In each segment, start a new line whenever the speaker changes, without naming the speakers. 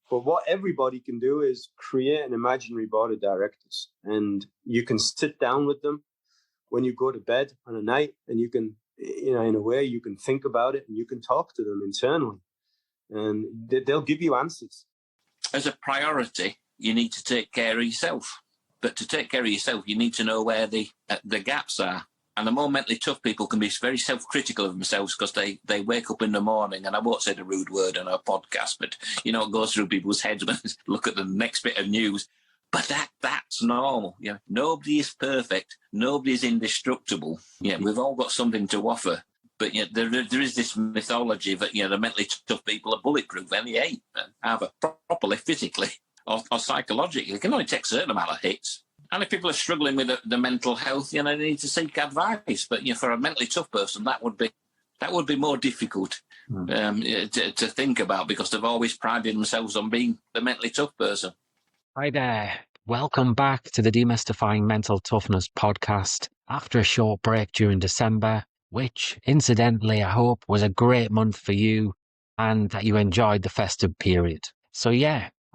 But what everybody can do is create an imaginary board of directors, and you can sit down with them when you go to bed on a night, and you can, in a way, you can think about it and you can talk to them internally, and they'll give you answers.
As a priority, you need to take care of yourself. But to take care of yourself, you need to know where the gaps are. And the more mentally tough people can be very self-critical of themselves because they wake up in the morning, and I won't say the rude word on our podcast, but, it goes through people's heads when they look at the next bit of news. But that's normal. Nobody is perfect. Nobody is indestructible. We've all got something to offer. But there is this mythology that the mentally tough people are bulletproof, and they ain't, either properly, physically, or psychologically. They can only take a certain amount of hits. And if people are struggling with the mental health, they need to seek advice. But for a mentally tough person, that would be more difficult to think about, because they've always prided themselves on being the mentally tough person.
Hi there. Welcome back to the Demystifying Mental Toughness podcast after a short break during December, which, incidentally, I hope was a great month for you and that you enjoyed the festive period. So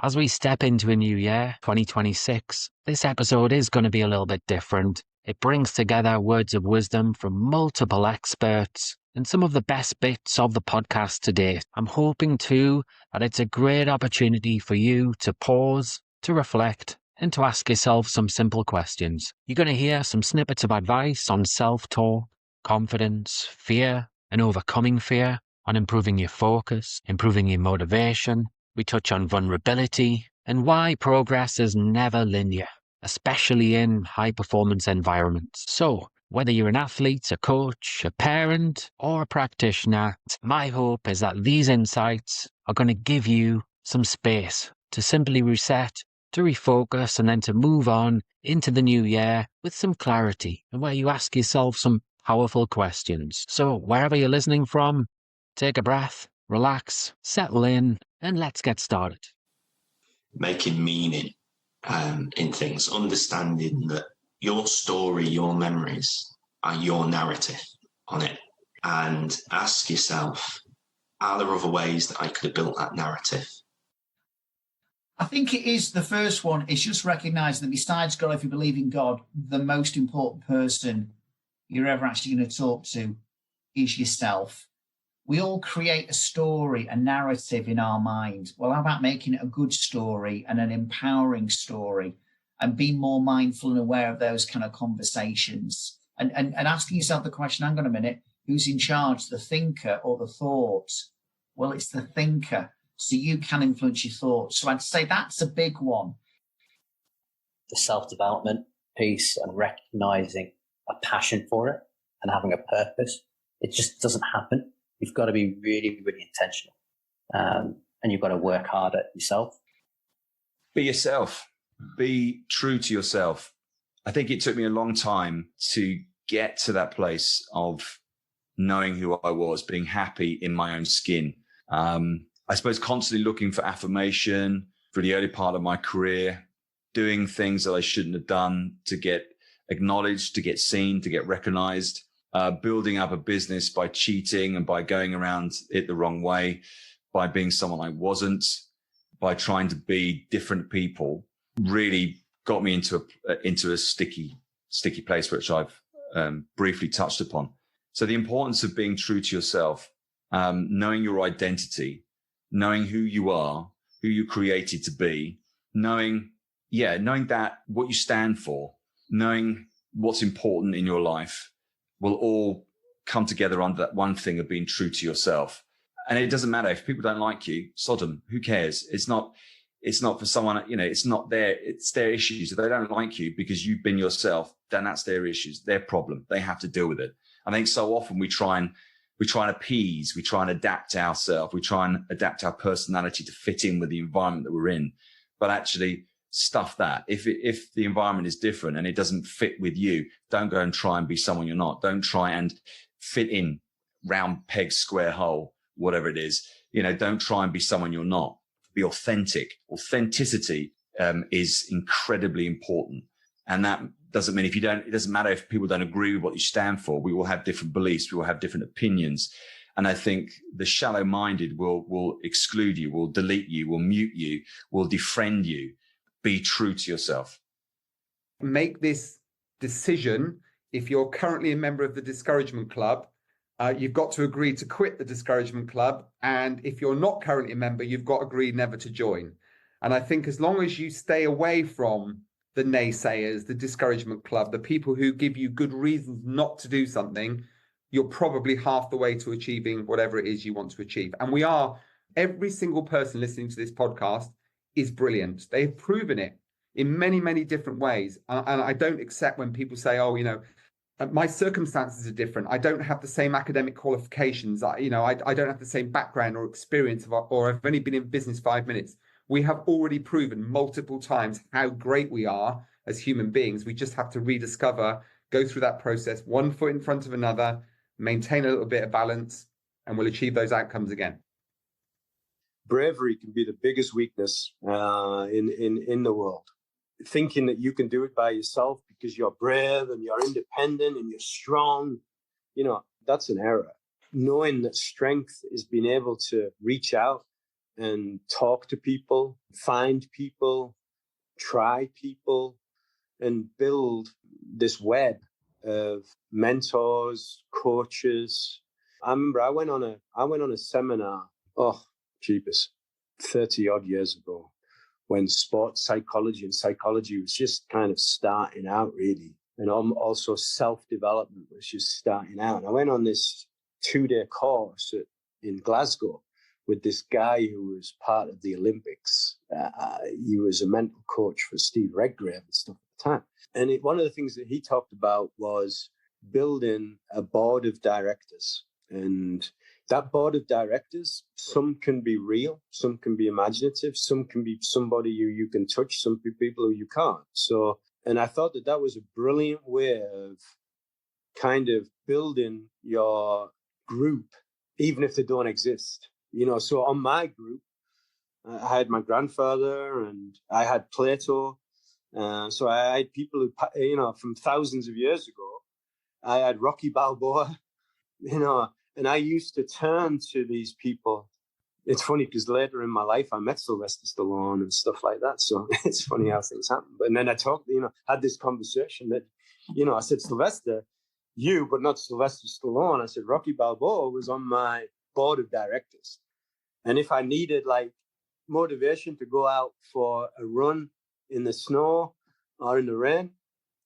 as we step into a new year, 2026, this episode is going to be a little bit different. It brings together words of wisdom from multiple experts and some of the best bits of the podcast to date. I'm hoping too that it's a great opportunity for you to pause, to reflect, and to ask yourself some simple questions. You're going to hear some snippets of advice on self-talk, confidence, fear, and overcoming fear, on improving your focus, improving your motivation. We touch on vulnerability and why progress is never linear, especially in high-performance environments. So, whether you're an athlete, a coach, a parent, or a practitioner, my hope is that these insights are going to give you some space to simply reset, to refocus, and then to move on into the new year with some clarity, and where you ask yourself some powerful questions. So, wherever you're listening from, take a breath, relax, settle in, and let's get started.
Making meaning in things, understanding that your story, your memories are your narrative on it, and ask yourself, are there other ways that I could have built that narrative?
I think it is the first one. It's just recognizing that besides God, if you believe in God, the most important person you're ever actually going to talk to is yourself. We all create a story, a narrative in our mind. Well, how about making it a good story and an empowering story, and being more mindful and aware of those kind of conversations, and asking yourself the question, hang on a minute, who's in charge, the thinker or the thought? Well, it's the thinker. So you can influence your thoughts. So I'd say that's a big one.
The self-development piece and recognizing a passion for it and having a purpose. It just doesn't happen. You've got to be really, really intentional. And you've got to work hard at yourself.
Be yourself. Be true to yourself. I think it took me a long time to get to that place of knowing who I was, being happy in my own skin. I suppose constantly looking for affirmation for the early part of my career, doing things that I shouldn't have done to get acknowledged, to get seen, to get recognized, building up a business by cheating and by going around it the wrong way, by being someone I wasn't, by trying to be different people, really got me into a sticky place, which I've briefly touched upon. So the importance of being true to yourself, knowing your identity, knowing who you are, who you created to be, knowing that what you stand for, knowing what's important in your life will all come together under that one thing of being true to yourself. And it doesn't matter if people don't like you, sod them, who cares? It's not for someone, it's their issues. If they don't like you because you've been yourself, then that's their issues, their problem. They have to deal with it. I think so often we try and appease, we try and adapt ourselves, we try and adapt our personality to fit in with the environment that we're in. But actually, stuff that. If the environment is different and it doesn't fit with you, don't go and try and be someone you're not. Don't try and fit in, round peg, square hole, whatever it is. Don't try and be someone you're not. Be authentic. Authenticity is incredibly important. And that doesn't mean it doesn't matter if people don't agree with what you stand for. We will have different beliefs. We will have different opinions. And I think the shallow-minded will exclude you, will delete you, will mute you, will defriend you. Be true to yourself.
Make this decision. If you're currently a member of the discouragement club, you've got to agree to quit the discouragement club. And if you're not currently a member, you've got to agree never to join. And I think as long as you stay away from the naysayers, the discouragement club, the people who give you good reasons not to do something, you're probably half the way to achieving whatever it is you want to achieve. And every single person listening to this podcast is brilliant. They've proven it in many, many different ways. And I don't accept when people say, oh, my circumstances are different. I don't have the same academic qualifications. I don't have the same background or experience, or I've only been in business 5 minutes. We have already proven multiple times how great we are as human beings. We just have to rediscover, go through that process, one foot in front of another, maintain a little bit of balance, and we'll achieve those outcomes again.
Bravery can be the biggest weakness in the world. Thinking that you can do it by yourself because you're brave and you're independent and you're strong, that's an error. Knowing that strength is being able to reach out and talk to people, find people, try people, and build this web of mentors, coaches. I remember I went on a seminar, 30 odd years ago, when sports psychology and psychology was just kind of starting out, really. And also self-development was just starting out. And I went on this 2-day course in Glasgow with this guy who was part of the Olympics. He was a mental coach for Steve Redgrave and stuff at the time. And one of the things that he talked about was building a board of directors. And that board of directors, some can be real, some can be imaginative, some can be somebody you can touch, some people who you can't. So, and I thought that was a brilliant way of kind of building your group, even if they don't exist. So on my group, I had my grandfather and I had Plato. So I had people who, from thousands of years ago. I had Rocky Balboa, and I used to turn to these people. It's funny because later in my life, I met Sylvester Stallone and stuff like that. So it's funny how things happen. And then I had this conversation that, I said, Sylvester, you, but not Sylvester Stallone. I said, Rocky Balboa was on my board of directors. And if I needed motivation to go out for a run in the snow or in the rain,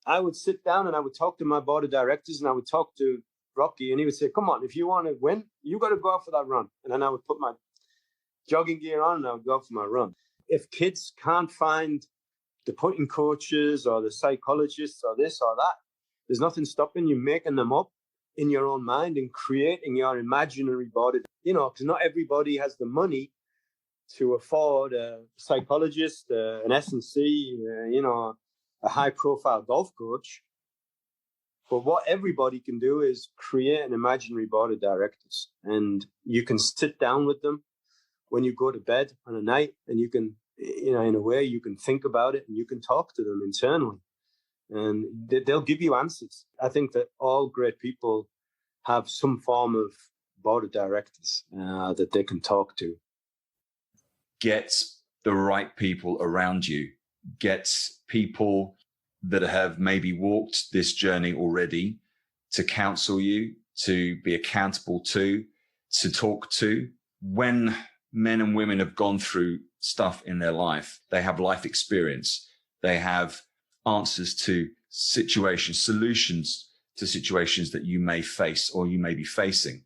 I would sit down and I would talk to my board of directors and I would talk to Rocky, and he would say, come on, if you want to win, you got to go out for that run. And then I would put my jogging gear on and I would go out for my run. If kids can't find the putting coaches or the psychologists or this or that, there's nothing stopping you making them up in your own mind and creating your imaginary body, because not everybody has the money to afford a psychologist, an S&C, a high-profile golf coach. But what everybody can do is create an imaginary board of directors. And you can sit down with them when you go to bed on a night, and you can, in a way, you can think about it and you can talk to them internally. And they'll give you answers. I think that all great people have some form of board of directors that they can talk to.
Get the right people around you. Get people that have maybe walked this journey already to counsel you, to be accountable to talk to. When men and women have gone through stuff in their life, they have life experience. They have answers to situations, solutions to situations that you may face or you may be facing.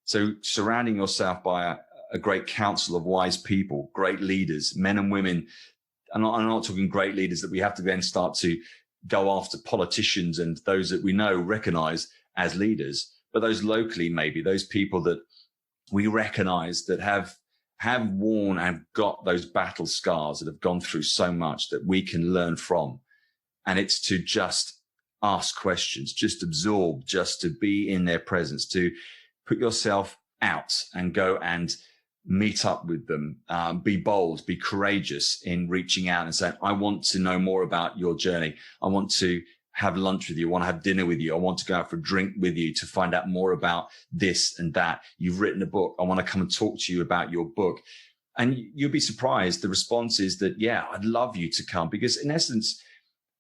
So surrounding yourself by a great council of wise people, great leaders, men and women. I'm not talking great leaders that we have to then start to go after politicians and those that we know, recognize as leaders, but those locally, maybe those people that we recognize that have worn and got those battle scars, that have gone through so much that we can learn from. And it's to just ask questions, just absorb, just to be in their presence, to put yourself out and go and meet up with them, be bold, be courageous in reaching out and saying, I want to know more about your journey. I want to have lunch with you, I want to have dinner with you, I want to go out for a drink with you to find out more about this and that. You've written a book, I want to come and talk to you about your book. And you'll be surprised. The response is that, yeah, I'd love you to come. Because in essence,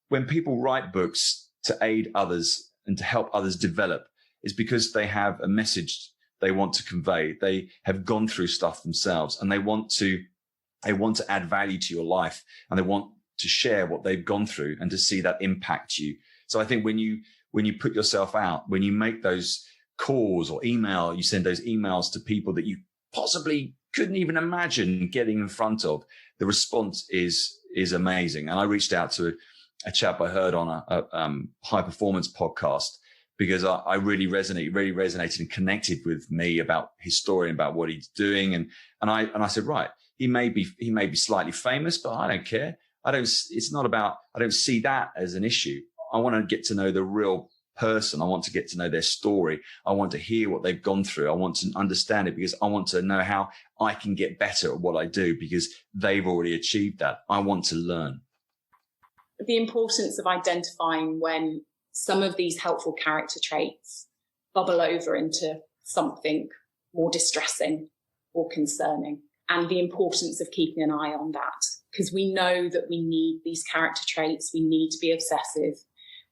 when people write books to aid others and to help others develop, it's because they have a message they want to convey. They have gone through stuff themselves, and they want to add value to your life, and they want to share what they've gone through and to see that impact you. So I think when you put yourself out, when you make those calls or you send those emails to people that you possibly couldn't even imagine getting in front of, the response is amazing. And I reached out to a chap I heard on a high performance podcast, because I really resonated and connected with me about his story and about what he's doing. And I said, right, he may be slightly famous, but I don't care. I don't see that as an issue. I want to get to know the real person. I want to get to know their story. I want to hear what they've gone through. I want to understand it, because I want to know how I can get better at what I do, because they've already achieved that. I want to learn.
The importance of identifying when some of these helpful character traits bubble over into something more distressing or concerning, and the importance of keeping an eye on that, because we know that we need these character traits. We need to be obsessive.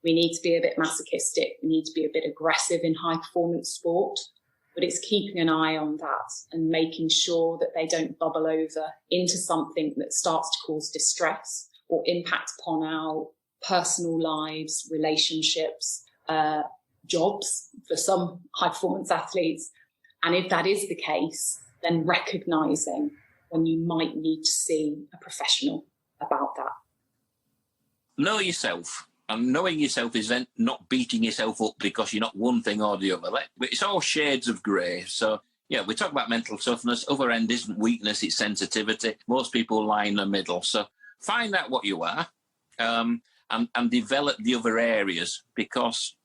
We need to be a bit masochistic. We need to be a bit aggressive in high performance sport, but it's keeping an eye on that and making sure that they don't bubble over into something that starts to cause distress or impact upon our personal lives, relationships, jobs for some high performance athletes. And if that is the case, then recognizing when you might need to see a professional about that.
Know yourself. And knowing yourself is then not beating yourself up because you're not one thing or the other. But it's all shades of grey. So, yeah, we talk about mental toughness. Other end isn't weakness, it's sensitivity. Most people lie in the middle. So find out what you are, and develop the other areas, because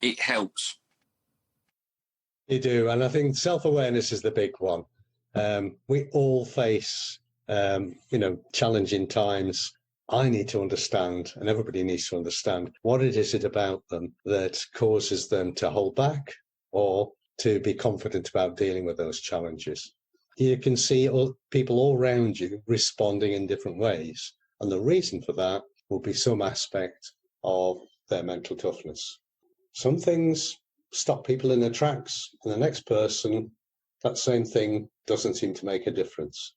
it helps.
You do. And I think self-awareness is the big one. We all face, challenging times. I need to understand, and everybody needs to understand, what it is about them that causes them to hold back or to be confident about dealing with those challenges. You can see people all around you responding in different ways. And the reason for that will be some aspect of their mental toughness. Some things stop people in their tracks, and the next person, that same thing doesn't seem to make a difference.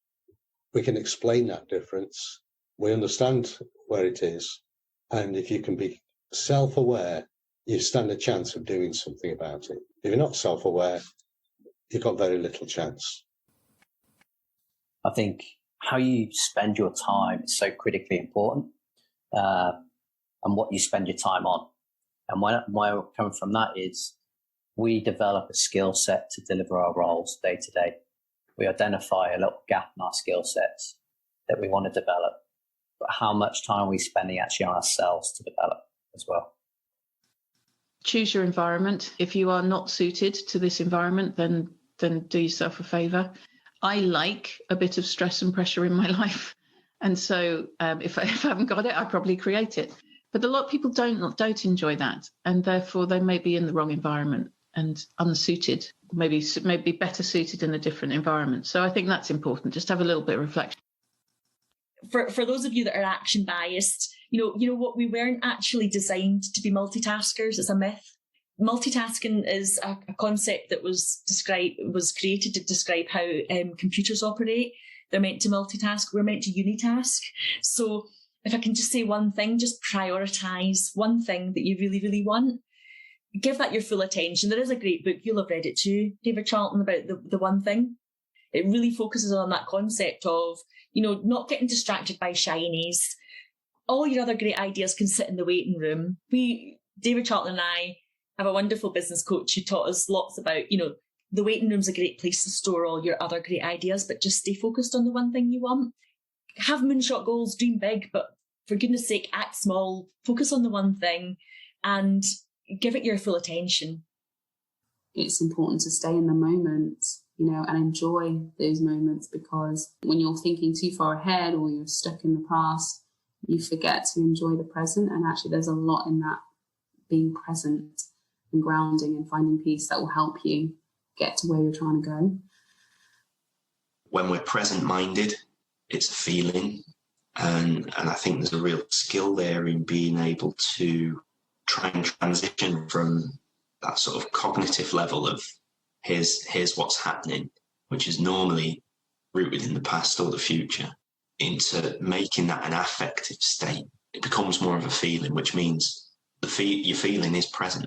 We can explain that difference. We understand where it is. And if you can be self-aware, you stand a chance of doing something about it. If you're not self-aware, you've got very little chance.
I think how you spend your time is so critically important, and what you spend your time on. And where I come from that is we develop a skill set to deliver our roles day to day. We identify a little gap in our skill sets that we want to develop, but how much time are we spending actually on ourselves to develop as well?
Choose your environment. If you are not suited to this environment, then do yourself a favour. I like a bit of stress and pressure in my life. And so if I haven't got it, I probably create it. But a lot of people don't enjoy that. And therefore they may be in the wrong environment and unsuited, maybe better suited in a different environment. So I think that's important. Just have a little bit of reflection.
For those of you that are action biased, you know what, we weren't actually designed to be multitaskers. It's a myth. Multitasking is a concept that was created to describe how computers operate. They're meant to multitask. We're meant to unitask. So if I can just say one thing, just prioritize one thing that you really, really want. Give that your full attention. There is a great book, you'll have read it too, David Charlton, about the one thing. It really focuses on that concept of, not getting distracted by shinies. All your other great ideas can sit in the waiting room. David Charlton and I have a wonderful business coach who taught us lots about, the waiting room's a great place to store all your other great ideas, but just stay focused on the one thing you want. Have moonshot goals, dream big, but for goodness sake, act small, focus on the one thing and give it your full attention.
It's important to stay in the moment, and enjoy those moments, because when you're thinking too far ahead or you're stuck in the past, you forget to enjoy the present. And actually there's a lot in that being present and grounding and finding peace that will help you get to where you're trying to go.
When we're present-minded, it's a feeling. And I think there's a real skill there in being able to try and transition from that sort of cognitive level of here's what's happening, which is normally rooted in the past or the future, into making that an affective state. It becomes more of a feeling, which means your feeling is present.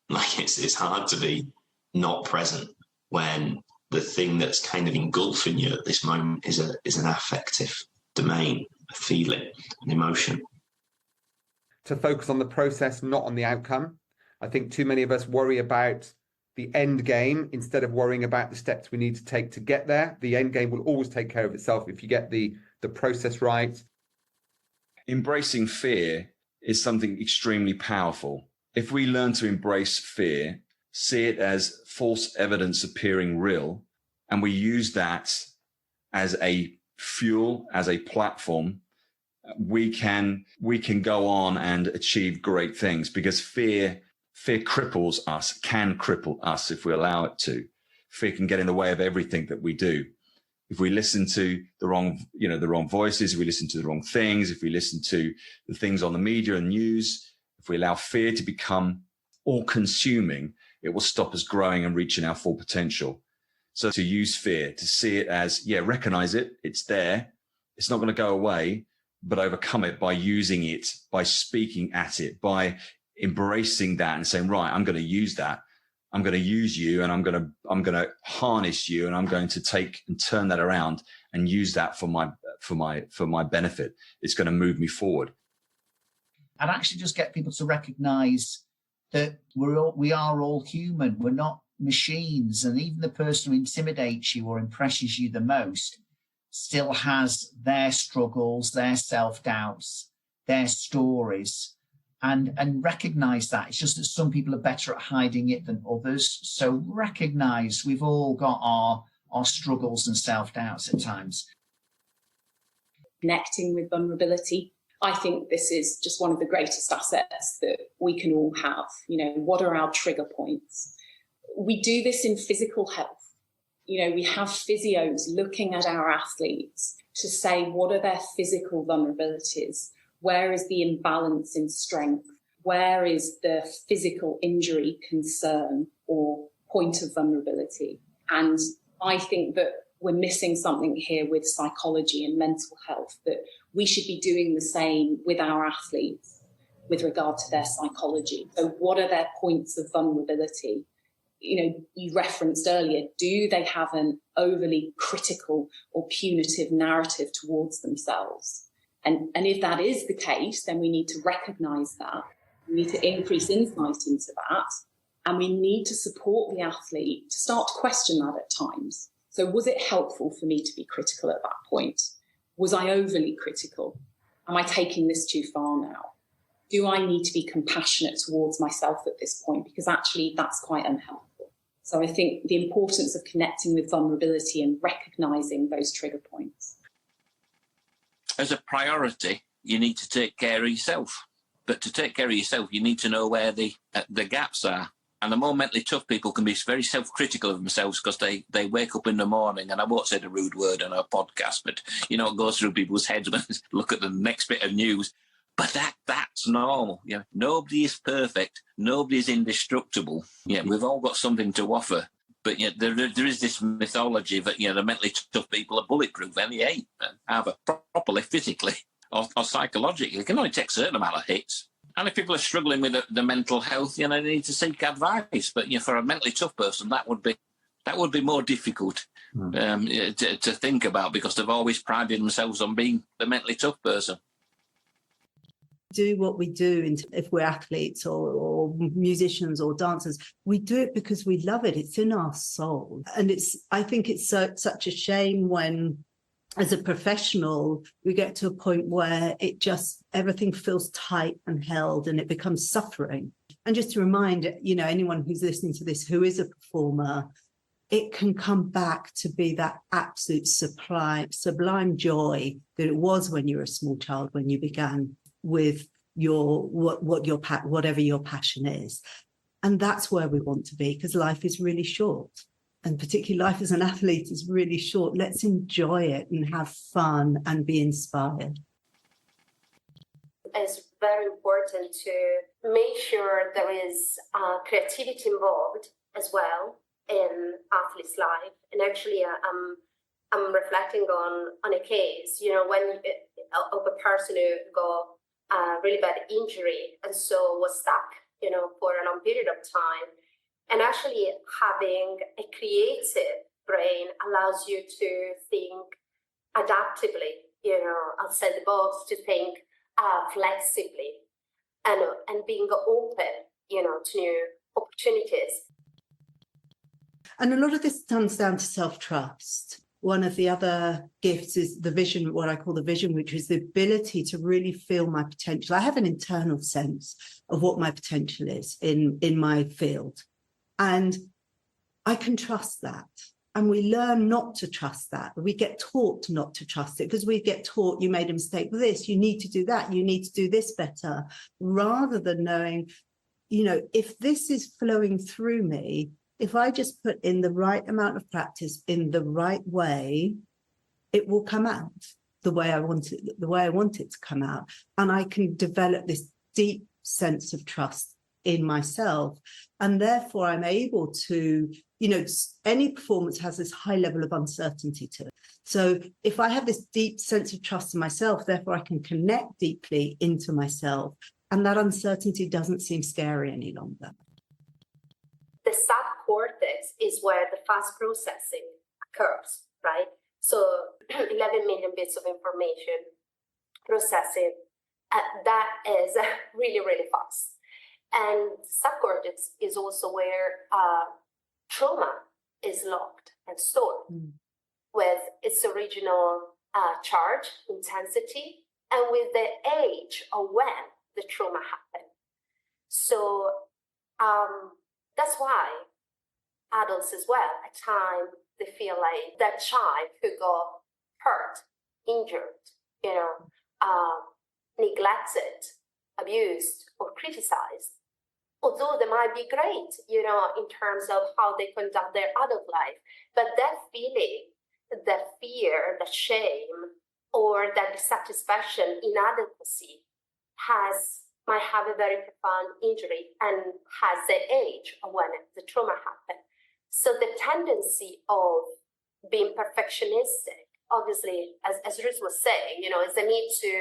Like it's hard to be not present when the thing that's kind of engulfing you at this moment is an affective domain, a feeling, an emotion.
To focus on the process, not on the outcome. I think too many of us worry about the end game instead of worrying about the steps we need to take to get there. The end game will always take care of itself if you get the process right.
Embracing fear is something extremely powerful. If we learn to embrace fear, see it as false evidence appearing real, and we use that as a fuel, as a platform, we can go on and achieve great things, because fear cripples us, can cripple us if we allow it to. Fear can get in the way of everything that we do. If we listen to the wrong voices, if we listen to the wrong things, if we listen to the things on the media and news, if we allow fear to become all-consuming, it will stop us growing and reaching our full potential. So to use fear, to see it as, recognize it, it's there, it's not going to go away, but overcome it by using it, by speaking at it, by embracing that and saying, right, I'm going to use that. I'm going to use you, and I'm going to harness you, and I'm going to take and turn that around and use that for my benefit. It's going to move me forward.
And actually just get people to recognize that we are all human. We're not machines. And even the person who intimidates you or impresses you the most still has their struggles, their self-doubts, their stories, and recognize that. It's just that some people are better at hiding it than others. So recognize we've all got our struggles and self-doubts at times.
Connecting with vulnerability. I think this is just one of the greatest assets that we can all have. What are our trigger points? We do this in physical health. We have physios looking at our athletes to say, what are their physical vulnerabilities? Where is the imbalance in strength? Where is the physical injury concern or point of vulnerability? And I think that we're missing something here with psychology and mental health, that we should be doing the same with our athletes with regard to their psychology. So what are their points of vulnerability? You referenced earlier, do they have an overly critical or punitive narrative towards themselves? And if that is the case, then we need to recognize that. We need to increase insight into that. And we need to support the athlete to start to question that at times. So was it helpful for me to be critical at that point? Was I overly critical? Am I taking this too far now? Do I need to be compassionate towards myself at this point? Because actually that's quite unhelpful. So I think the importance of connecting with vulnerability and recognizing those trigger points.
As a priority, you need to take care of yourself. But to take care of yourself, you need to know where the gaps are. And the more mentally tough people can be very self-critical of themselves, because they wake up in the morning, and I won't say the rude word on our podcast, but it goes through people's heads when they look at the next bit of news. But that's normal. Nobody is perfect. Nobody is indestructible. We've all got something to offer. But there is this mythology that the mentally tough people are bulletproof, and they ain't, either properly, physically, or psychologically. They can only take a certain amount of hits. And if people are struggling with the mental health, they need to seek advice. But for a mentally tough person, that would be more difficult to think about, because they've always prided themselves on being the mentally tough person.
Do what we do, if we're athletes or musicians or dancers, we do it because we love it. It's in our soul. And I think it's such a shame when, as a professional, we get to a point where everything feels tight and held, and it becomes suffering. And just to remind, anyone who's listening to this who is a performer, it can come back to be that absolute sublime joy that it was when you were a small child, when you began with whatever your passion is. And that's where we want to be, because life is really short. And particularly life as an athlete is really short. Let's enjoy it and have fun and be inspired.
It's very important to make sure there is creativity involved as well in athlete's life. And actually, I'm reflecting on a case, when of a person who got a really bad injury and so was stuck, for a long period of time. And actually having a creative brain allows you to think adaptively, outside the box, to think flexibly and being open, to new opportunities.
And a lot of this comes down to self-trust. One of the other gifts is the vision, what I call the vision, which is the ability to really feel my potential. I have an internal sense of what my potential is in my field. And I can trust that. And we learn not to trust that. We get taught not to trust it because we get taught you made a mistake with this, you need to do that, you need to do this better, rather than knowing, if this is flowing through me, if I just put in the right amount of practice in the right way, it will come out the way I want it to come out. And I can develop this deep sense of trust in myself. And therefore I'm able to, any performance has this high level of uncertainty to it. So if I have this deep sense of trust in myself, therefore I can connect deeply into myself. And that uncertainty doesn't seem scary any longer.
The subcortex is where the fast processing occurs, right? So 11 million bits of information processing, that is really, really fast. And subcortex is also where trauma is locked and stored with its original charge, intensity, and with the age of when the trauma happened. So that's why adults as well, at times, they feel like that child who got hurt, injured, neglected, abused, or criticized, although they might be great, in terms of how they conduct their adult life. But that feeling, that fear, that shame, or that dissatisfaction, inadequacy might have a very profound injury and has the age of when the trauma happened. So the tendency of being perfectionistic, obviously, as Ruth was saying, is the need to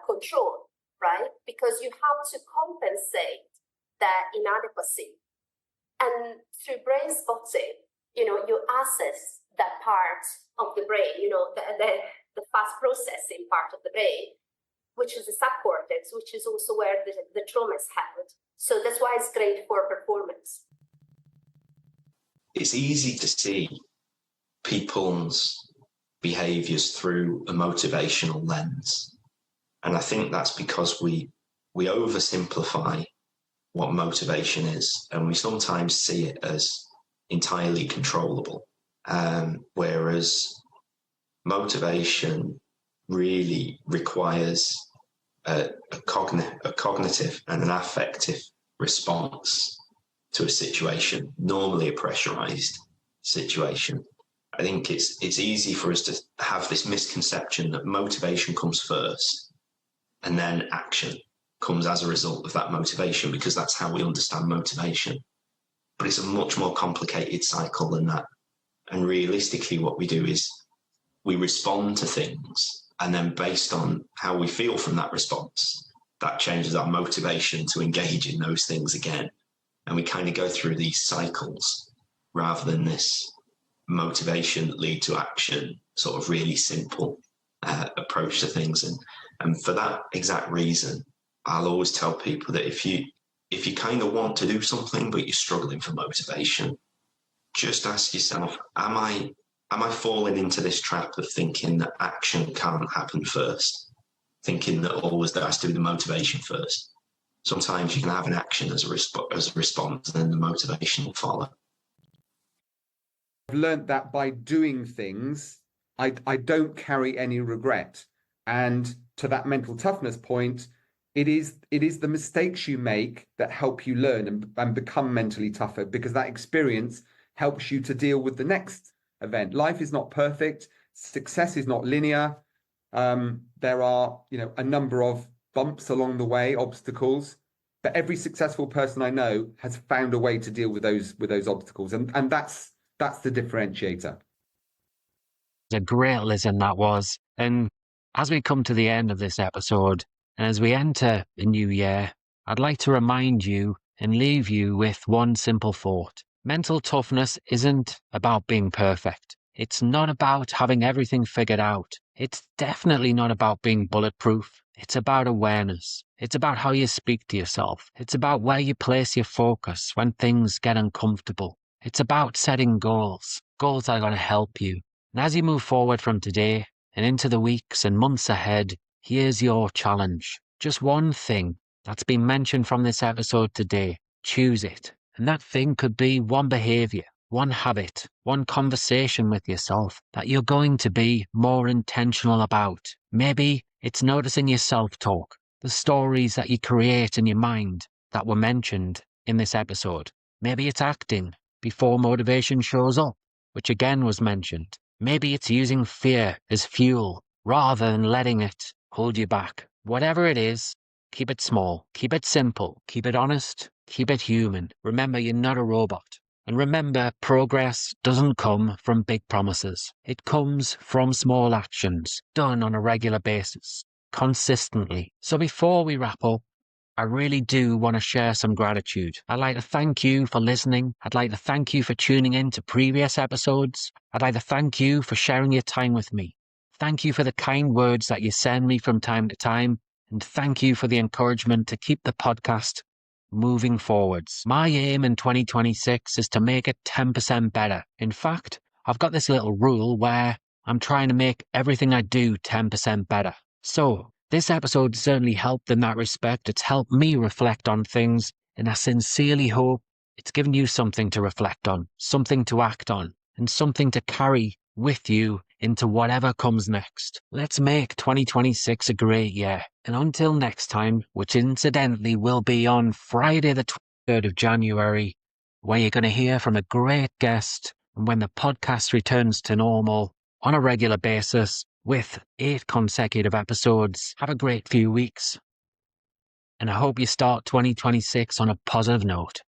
control, right? Because you have to compensate that inadequacy. And through brain spotting, you access that part of the brain, the fast processing part of the brain, which is the subcortex, which is also where the trauma is held. So that's why it's great for performance.
It's easy to see people's behaviours through a motivational lens. And I think that's because we oversimplify what motivation is, and we sometimes see it as entirely controllable. Whereas motivation really requires a cognitive and an affective response to a situation, normally a pressurized situation. I think it's easy for us to have this misconception that motivation comes first and then action comes as a result of that motivation, because that's how we understand motivation. But it's a much more complicated cycle than that. And realistically, what we do is we respond to things, and then based on how we feel from that response, that changes our motivation to engage in those things again. And we kind of go through these cycles rather than this motivation that lead to action, sort of really simple approach to things. And for that exact reason, I'll always tell people that if you kind of want to do something, but you're struggling for motivation, just ask yourself, am I falling into this trap of thinking that action can't happen first? Thinking that always there has to be the motivation first. Sometimes you can have an action as a response, and then the motivation will follow.
I've learned that by doing things, I don't carry any regret. And to that mental toughness point, it is the mistakes you make that help you learn and become mentally tougher, because that experience helps you to deal with the next event. Life is not perfect. Success is not linear. There are, a number of bumps along the way, obstacles, but every successful person I know has found a way to deal with those obstacles. And that's the differentiator.
A great listen that was. And as we come to the end of this episode, and as we enter a new year, I'd like to remind you and leave you with one simple thought. Mental toughness isn't about being perfect. It's not about having everything figured out. It's definitely not about being bulletproof. It's about awareness. It's about how you speak to yourself. It's about where you place your focus when things get uncomfortable. It's about setting goals that are going to help you. And as you move forward from today and into the weeks and months ahead, here's your challenge. Just one thing that's been mentioned from this episode today. Choose it. And that thing could be one behavior, one habit, one conversation with yourself that you're going to be more intentional about. Maybe it's noticing your self-talk, the stories that you create in your mind that were mentioned in this episode. Maybe it's acting before motivation shows up, which again was mentioned. Maybe it's using fear as fuel rather than letting it hold you back. Whatever it is, keep it small, keep it simple, keep it honest, keep it human. Remember, you're not a robot. And remember, progress doesn't come from big promises. It comes from small actions done on a regular basis, consistently. So before we wrap up, I really do want to share some gratitude. I'd like to thank you for listening. I'd like to thank you for tuning in to previous episodes. I'd like to thank you for sharing your time with me. Thank you for the kind words that you send me from time to time. And thank you for the encouragement to keep the podcast moving forwards. My aim in 2026 is to make it 10% better. In fact, I've got this little rule where I'm trying to make everything I do 10% better. So, this episode certainly helped in that respect. It's helped me reflect on things, and I sincerely hope it's given you something to reflect on, something to act on, and something to carry with you into whatever comes next. Let's make 2026 a great year. And until next time, which incidentally will be on Friday the 23rd of January, where you're going to hear from a great guest, and when the podcast returns to normal on a regular basis, with 8 consecutive episodes. Have a great few weeks. And I hope you start 2026 on a positive note.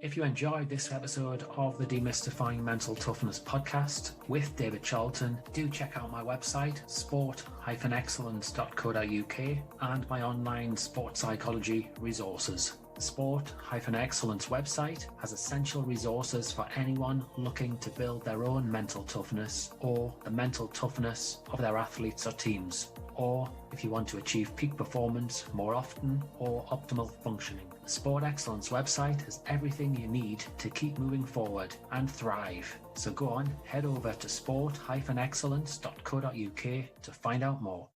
If you enjoyed this episode of the Demystifying Mental Toughness podcast with David Charlton, do check out my website, sport-excellence.co.uk, and my online sport psychology resources. The Sport-Excellence website has essential resources for anyone looking to build their own mental toughness or the mental toughness of their athletes or teams, or if you want to achieve peak performance more often or optimal functioning. The Sport Excellence website has everything you need to keep moving forward and thrive. So go on, head over to sport-excellence.co.uk to find out more.